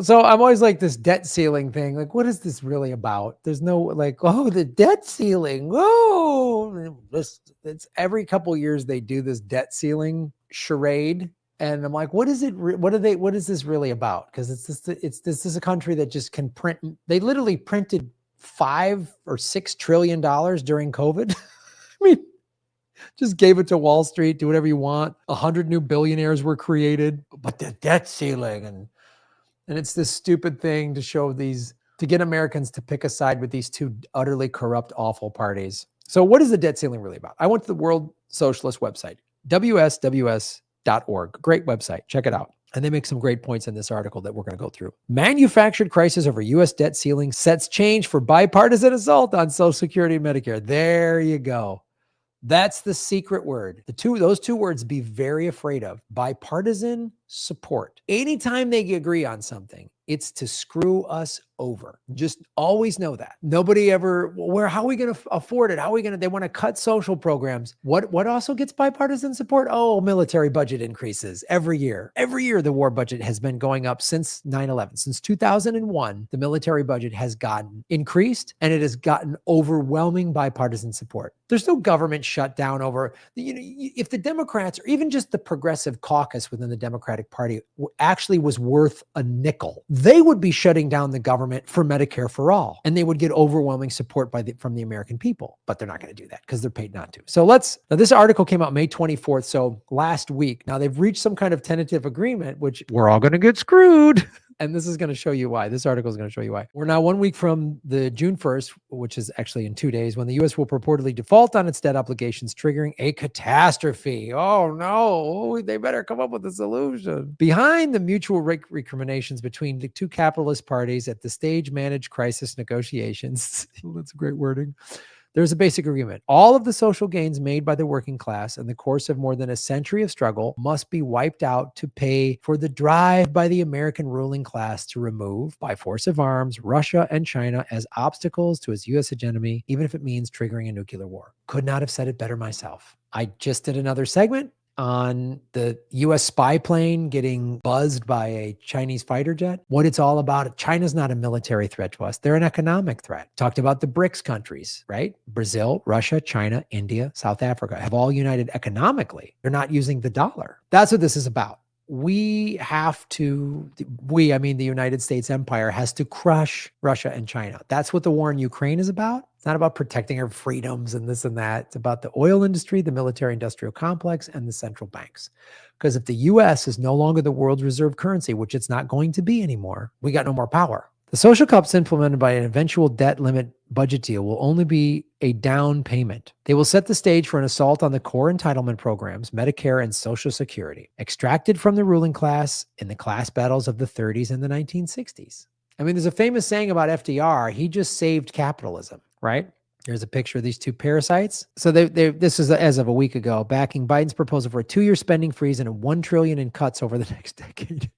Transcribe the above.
So I'm always like this debt ceiling thing. Like, what is this really about? There's no like, oh, the debt ceiling. Oh, it's every couple of years they do this debt ceiling charade. And I'm like, what is it? What is this really about? Because this is a country that just can print. They literally printed $5 or $6 trillion during COVID. I mean, just gave it to Wall Street, do whatever you want. 100 new billionaires were created, but the debt ceiling and it's this stupid thing to show to get Americans to pick a side with these two utterly corrupt, awful parties. So what is the debt ceiling really about? I went to the World Socialist website, WSWS.org. Great website. Check it out. And they make some great points in this article that we're going to go through. Manufactured crisis over U.S. debt ceiling sets change for bipartisan assault on Social Security and Medicare. There you go. That's the secret word. Those two words be very afraid of. Bipartisan support. Anytime they agree on something, it's to screw us over. Just always know that. Nobody ever, how are we going to afford it? They want to cut social programs. What also gets bipartisan support? Oh, military budget increases every year. Every year, the war budget has been going up since 9/11. Since 2001, the military budget has gotten increased and it has gotten overwhelming bipartisan support. There's no government shutdown over, if the Democrats or even just the progressive caucus within the Democratic Party actually was worth a nickel, they would be shutting down the government for Medicare for all, and they would get overwhelming support from the American people. But they're not going to do that because they're paid not to. So now this article came out May 24th, so last week. Now they've reached some kind of tentative agreement, which we're all going to get screwed. And this is going to show you why. This article is going to show you why. We're now 1 week from the June 1st, which is actually in 2 days, when the U.S. will purportedly default on its debt obligations, triggering a catastrophe. Oh, no. They better come up with a solution. Behind the mutual recriminations between the two capitalist parties at the stage-managed crisis negotiations, that's great wording, there's a basic agreement. All of the social gains made by the working class in the course of more than a century of struggle must be wiped out to pay for the drive by the American ruling class to remove, by force of arms, Russia and China as obstacles to its U.S. hegemony, even if it means triggering a nuclear war. Could not have said it better myself. I just did another segment on the U.S. spy plane getting buzzed by a Chinese fighter jet. What it's all about. China's not a military threat to us. They're an economic threat. Talked about the BRICS countries, right? Brazil, Russia, China, India, South Africa have all united economically. They're not using the dollar. That's what this is about. I mean the United States empire, has to crush Russia and China. That's what the war in Ukraine is about. It's not about protecting our freedoms and this and that. It's about the oil industry, the military-industrial complex, and the central banks. Because if the U.S. is no longer the world's reserve currency, which it's not going to be anymore, we got no more power. The social cuts implemented by an eventual debt limit budget deal will only be a down payment. They will set the stage for an assault on the core entitlement programs, Medicare and Social Security, extracted from the ruling class in the class battles of the 30s and the 1960s. I mean, there's a famous saying about FDR, he just saved capitalism, right? Here's a picture of these two parasites. So this is as of a week ago, backing Biden's proposal for a 2-year spending freeze and $1 trillion in cuts over the next decade.